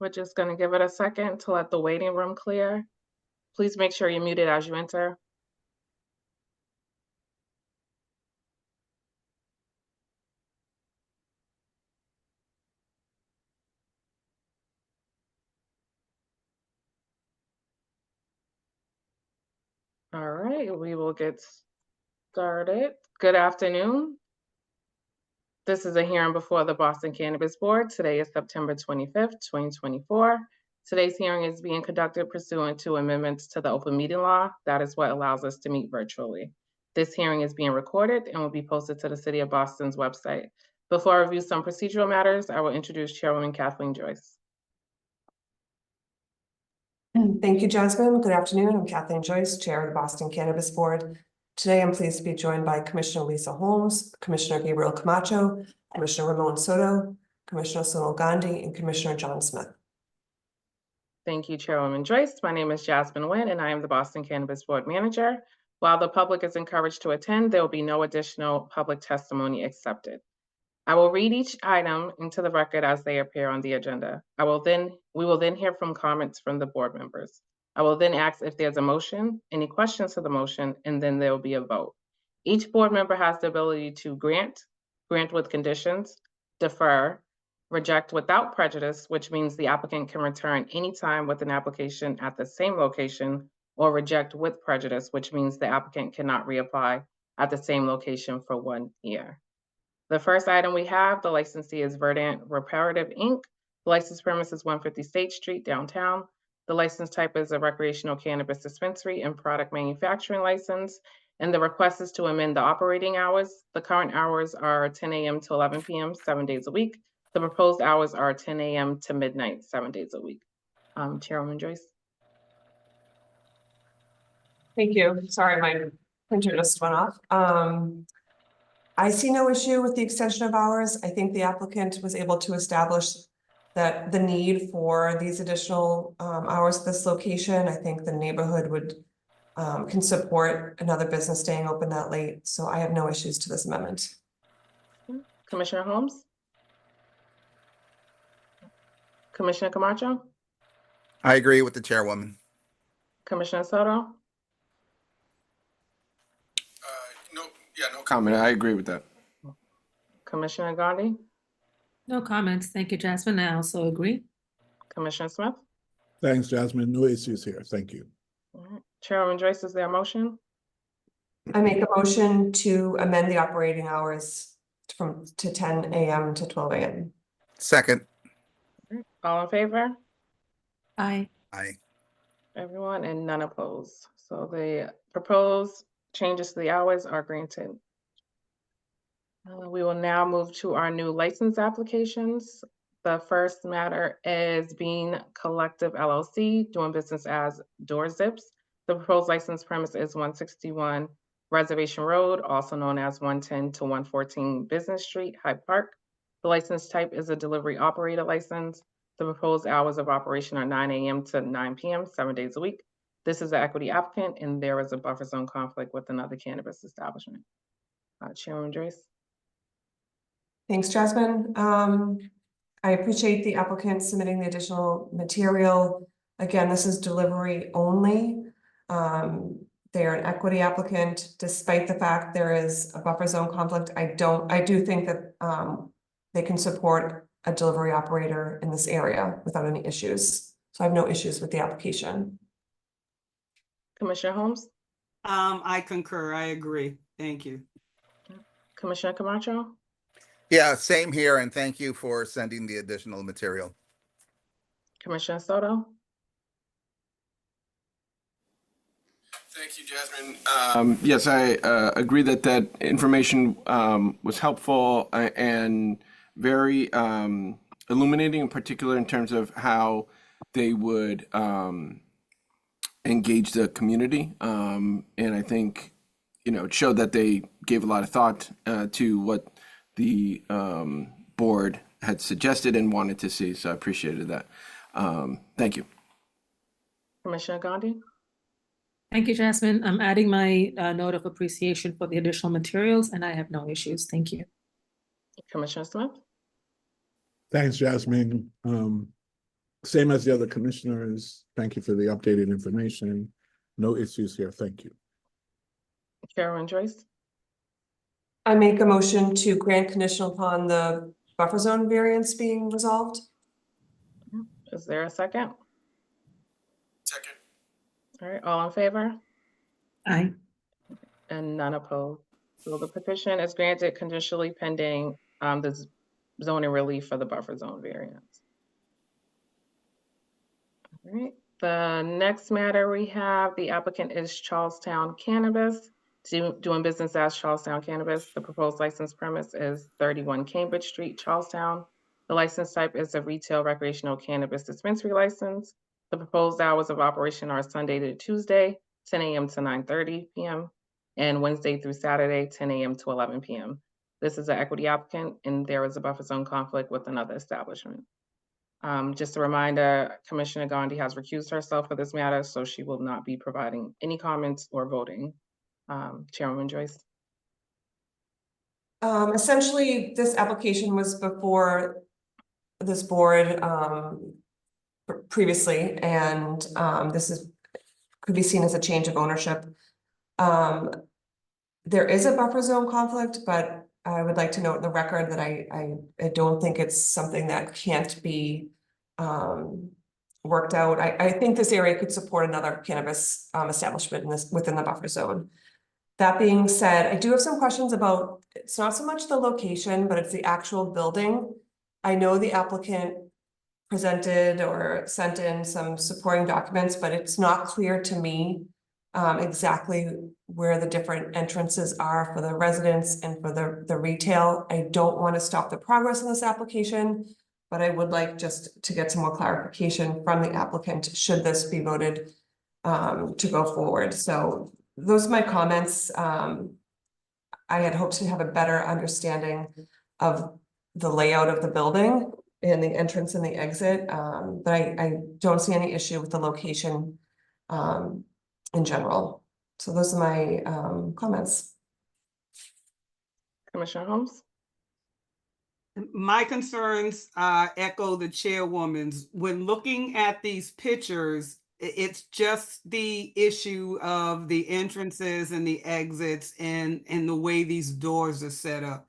We're just going to give it a second to let the waiting room clear. Please make sure you're muted as you enter. All right, we will get started. Good afternoon. This is a hearing before the Boston Cannabis Board. Today is September 25th, 2024. Today's hearing is being conducted pursuant to amendments to the open meeting law. That is what allows us to meet virtually. This hearing is being recorded and will be posted to the City of Boston's website. Before I review some procedural matters, I will introduce Chairwoman Kathleen Joyce. Thank you, Jasmine. Good afternoon. I'm Kathleen Joyce, Chair of the Boston Cannabis Board. Today, I'm pleased to be joined by Commissioner Lisa Holmes, Commissioner Gabriel Camacho, Commissioner Ramon Soto, Commissioner Sonal Gandhi, and Commissioner John Smith. Thank you, Chairwoman Joyce. My name is Jasmine Nguyen, and I am the Boston Cannabis Board Manager. While the public is encouraged to attend, there will be no additional public testimony accepted. I will read each item into the record as they appear on the agenda. We will then hear from comments from the board members. I will then ask if there's a motion, any questions to the motion, and then there will be a vote. Each board member has the ability to grant with conditions, defer, reject without prejudice, which means the applicant can return anytime with an application at the same location, or reject with prejudice, which means the applicant cannot reapply at the same location for 1 year. The first item we have, the licensee is Verdant Reparative Inc. The license premise is 150 State Street, downtown. The license type is a recreational cannabis dispensary and product manufacturing license. And the request is to amend the operating hours. The current hours are 10 a.m. to 11 p.m., 7 days a week. The proposed hours are 10 a.m. to midnight, 7 days a week. Chairwoman Joyce. Thank you. Sorry, my printer just went off. I see no issue with the extension of hours. I think the applicant was able to establish that the need for these additional hours at this location. I think the neighborhood can support another business staying open that late. So I have no issues to this amendment. Commissioner Holmes? Commissioner Camacho? I agree with the chairwoman. Commissioner Soto? No comment. I agree with that. Commissioner Gandhi? No comments. Thank you, Jasmine. I also agree. Commissioner Smith? Thanks, Jasmine. No issues here. Thank you. All right. Chairwoman Joyce, is there a motion? I make a motion to amend the operating hours to 10 a.m. to 12 a.m. Second. All in favor? Aye. Aye. Everyone, and none opposed. So the proposed changes to the hours are granted. We will now move to our new license applications. The first matter is Bean Collective LLC, doing business as Door Zips. The proposed license premise is 161 Reservation Road, also known as 110 to 114 Business Street, Hyde Park. The license type is a delivery operator license. The proposed hours of operation are 9 a.m. to 9 p.m., 7 days a week. This is an equity applicant, and there is a buffer zone conflict with another cannabis establishment. Chairwoman Joyce. Thanks, Jasmine. I appreciate the applicant submitting the additional material. Again, this is delivery only. They're an equity applicant, despite the fact there is a buffer zone conflict. I do think that they can support a delivery operator in this area without any issues. So I have no issues with the application. Commissioner Holmes? I concur. I agree. Thank you. Commissioner Camacho? Yeah, same here, and thank you for sending the additional material. Commissioner Soto? Thank you, Jasmine. Yes, I agree that that information was helpful and very illuminating, in particular in terms of how they would engage the community. And I think, it showed that they gave a lot of thought to what the board had suggested and wanted to see. So I appreciated that. Thank you. Commissioner Gandhi? Thank you, Jasmine. I'm adding my note of appreciation for the additional materials, and I have no issues. Thank you. Commissioner Smith? Thanks, Jasmine. Same as the other commissioners. Thank you for the updated information. No issues here. Thank you. Chairwoman Joyce, I make a motion to grant conditional upon the buffer zone variance being resolved. is there a second? Second. All right, all in favor? Aye. And none opposed. So the petition is granted conditionally pending the zoning relief for the buffer zone variance. All right, the next matter we have, the applicant is Charlestown Cannabis, doing business as Charlestown Cannabis. The proposed license premise is 31 Cambridge Street, Charlestown. The license type is a retail recreational cannabis dispensary license. The proposed hours of operation are Sunday to Tuesday, 10 a.m. to 9:30 p.m., and Wednesday through Saturday, 10 a.m. to 11 p.m. This is an equity applicant, and there is a buffer zone conflict with another establishment. Just a reminder, Commissioner Gandhi has recused herself for this matter, so she will not be providing any comments or voting. Chairwoman Joyce. Essentially, this application was before this board previously, and this could be seen as a change of ownership. There is a buffer zone conflict, but I would like to note in the record that I don't think it's something that can't be worked out. I think this area could support another cannabis establishment within the buffer zone. That being said, I do have some questions about, it's not so much the location, but it's the actual building. I know the applicant presented or sent in some supporting documents, but it's not clear to me exactly where the different entrances are for the residents and for the retail. I don't want to stop the progress in this application, but I would like just to get some more clarification from the applicant, should this be voted to go forward. So those are my comments. I had hoped to have a better understanding of the layout of the building and the entrance and the exit, but I don't see any issue with the location in general. So those are my comments. Commissioner Holmes. My concerns echo the chairwoman's. When looking at these pictures, it's just the issue of the entrances and the exits and the way these doors are set up.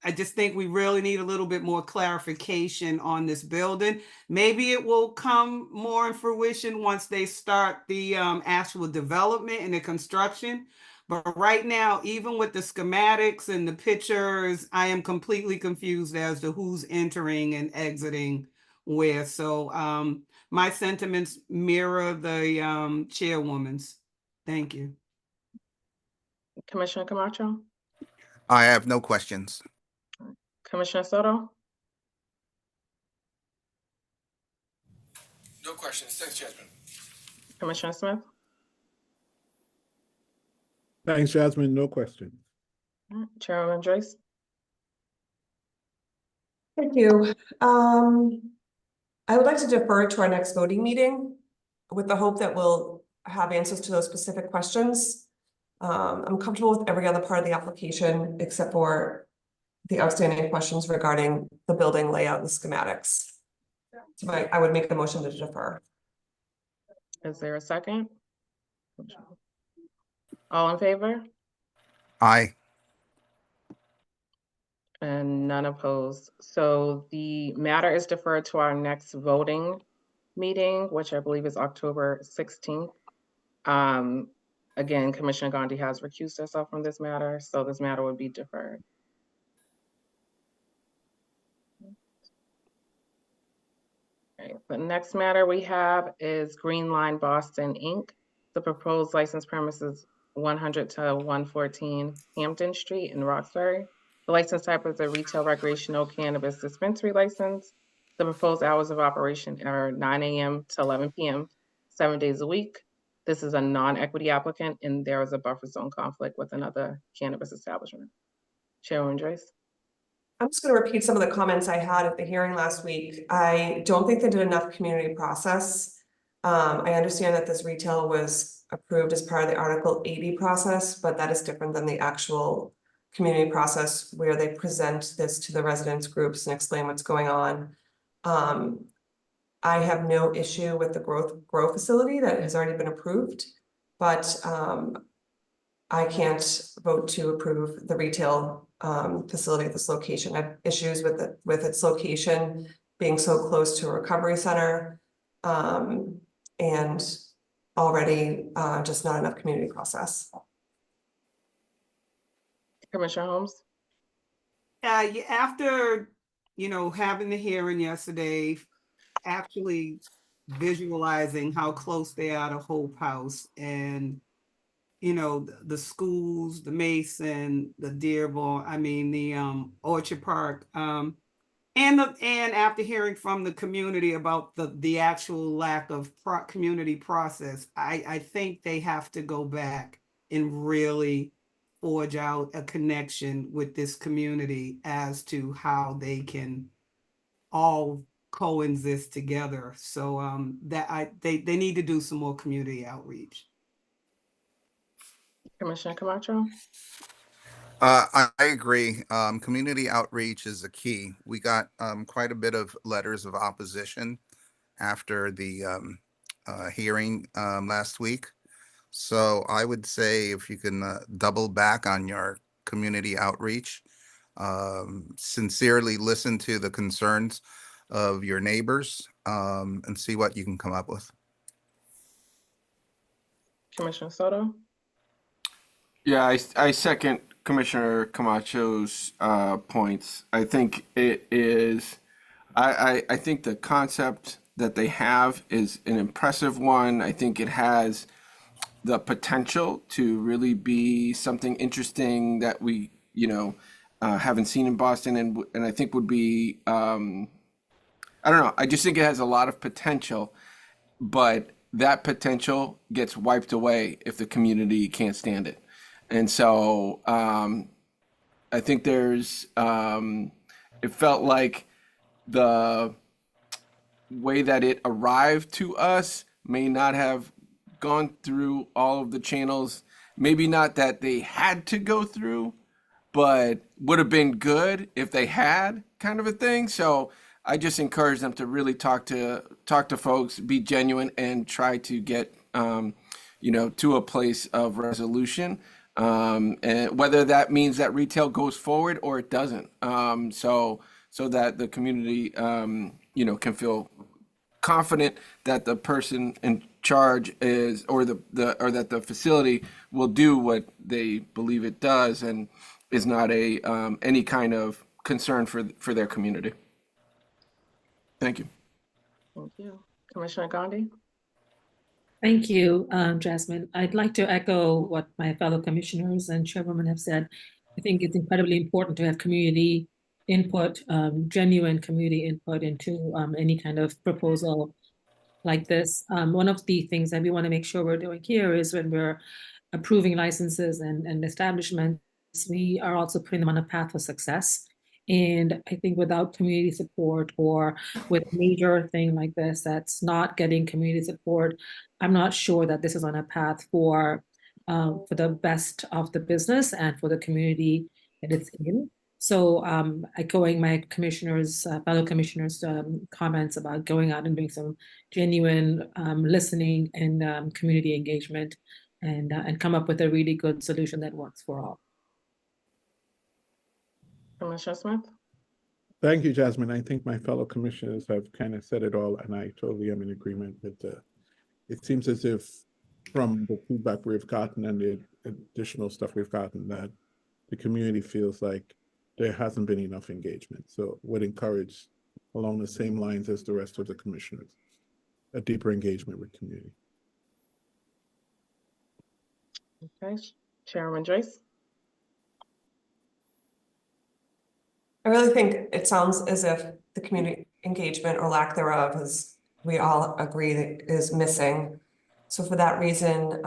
I just think we really need a little bit more clarification on this building. Maybe it will come more in fruition once they start the actual development and the construction. But right now, even with the schematics and the pictures, I am completely confused as to who's entering and exiting where. So my sentiments mirror the chairwoman's. Thank you. Commissioner Camacho. I have no questions. Commissioner Soto. No questions. Thanks, Jasmine. Commissioner Smith. Thanks, Jasmine. No question. All right, Chairwoman Joyce. Thank you. I would like to defer to our next voting meeting with the hope that we'll have answers to those specific questions. I'm comfortable with every other part of the application except for the outstanding questions regarding the building layout and schematics. So I would make a motion to defer. Is there a second? All in favor? Aye. And none opposed. So the matter is deferred to our next voting meeting, which I believe is October 16th. Again, Commissioner Gandhi has recused herself from this matter, so this matter would be deferred. Okay, the next matter we have is Green Line Boston, Inc. The proposed license premises 100 to 114 Hampton Street in Roxbury. The license type is a retail recreational cannabis dispensary license. The proposed hours of operation are 9 a.m. to 11 p.m., 7 days a week. This is a non-equity applicant, and there is a buffer zone conflict with another cannabis establishment. Chairwoman Joyce. I'm just going to repeat some of the comments I had at the hearing last week. I don't think they did enough community process. I understand that this retail was approved as part of the Article 80 process, but that is different than the actual community process where they present this to the residents groups and explain what's going on. I have no issue with the grow facility that has already been approved, but I can't vote to approve the retail facility at this location. I have issues with its location being so close to a recovery center. And already just not enough community process. Commissioner Holmes? Yeah, after, having the hearing yesterday, actually visualizing how close they are to Hope House and, the schools, the Mason, the Dearborn, the Orchard Park, and after hearing from the community about the actual lack of community process, I think they have to go back and really forge out a connection with this community as to how they can all coexist together. So they need to do some more community outreach. Commissioner Camacho? I agree. Community outreach is the key. We got quite a bit of letters of opposition after the hearing last week. So I would say if you can double back on your community outreach, sincerely listen to the concerns of your neighbors, and see what you can come up with. Commissioner Soto? Yeah, I second Commissioner Camacho's points. I think it is, I think the concept that they have is an impressive one. I think it has the potential to really be something interesting that we, haven't seen in Boston, and I think would be, I don't know, I just think it has a lot of potential, but that potential gets wiped away if the community can't stand it. And so I think it felt like the way that it arrived to us may not have gone through all of the channels, maybe not that they had to go through, but would have been good if they had, kind of a thing. So I just encourage them to really talk to folks, be genuine, and try to get to a place of resolution. And whether that means that retail goes forward or it doesn't, so that the community can feel confident that the person in charge is, or that the facility will do what they believe it does and is not any kind of concern for their community. Thank you. Thank you. Commissioner Gandhi? Thank you, Jasmine. I'd like to echo what my fellow commissioners and chairwoman have said. I think it's incredibly important to have community input, genuine community input into any kind of proposal like this. One of the things that we want to make sure we're doing here is when we're approving licenses and establishments, we are also putting them on a path for success. And I think without community support, or with a major thing like this that's not getting community support, I'm not sure that this is on a path for the best of the business and for the community that it's in. So echoing my fellow commissioners' comments about going out and doing some genuine listening and community engagement, and come up with a really good solution that works for all. Commissioner Smith? Thank you, Jasmine. I think my fellow commissioners have kind of said it all, and I totally am in agreement with it seems as if from the feedback we've gotten and the additional stuff we've gotten, that the community feels like there hasn't been enough engagement. So would encourage, along the same lines as the rest of the commissioners, a deeper engagement with community. Okay. Chairwoman Joyce? I really think it sounds as if the community engagement or lack thereof, as we all agree, that is missing. So for that reason,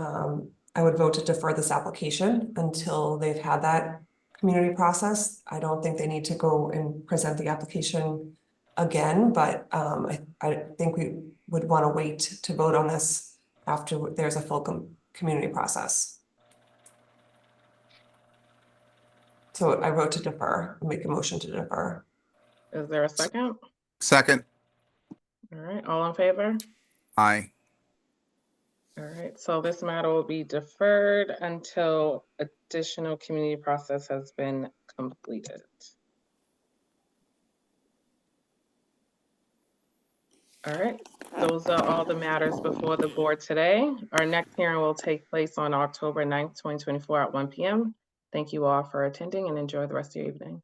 I would vote to defer this application until they've had that community process. I don't think they need to go and present the application again, but I think we would want to wait to vote on this after there's a full community process. So I vote to defer, make a motion to defer. Is there a second? Second. All right, all in favor? Aye. All right, so this matter will be deferred until additional community process has been completed. All right, those are all the matters before the board today. Our next hearing will take place on October 9th, 2024 at 1 p.m. Thank you all for attending and enjoy the rest of your evening.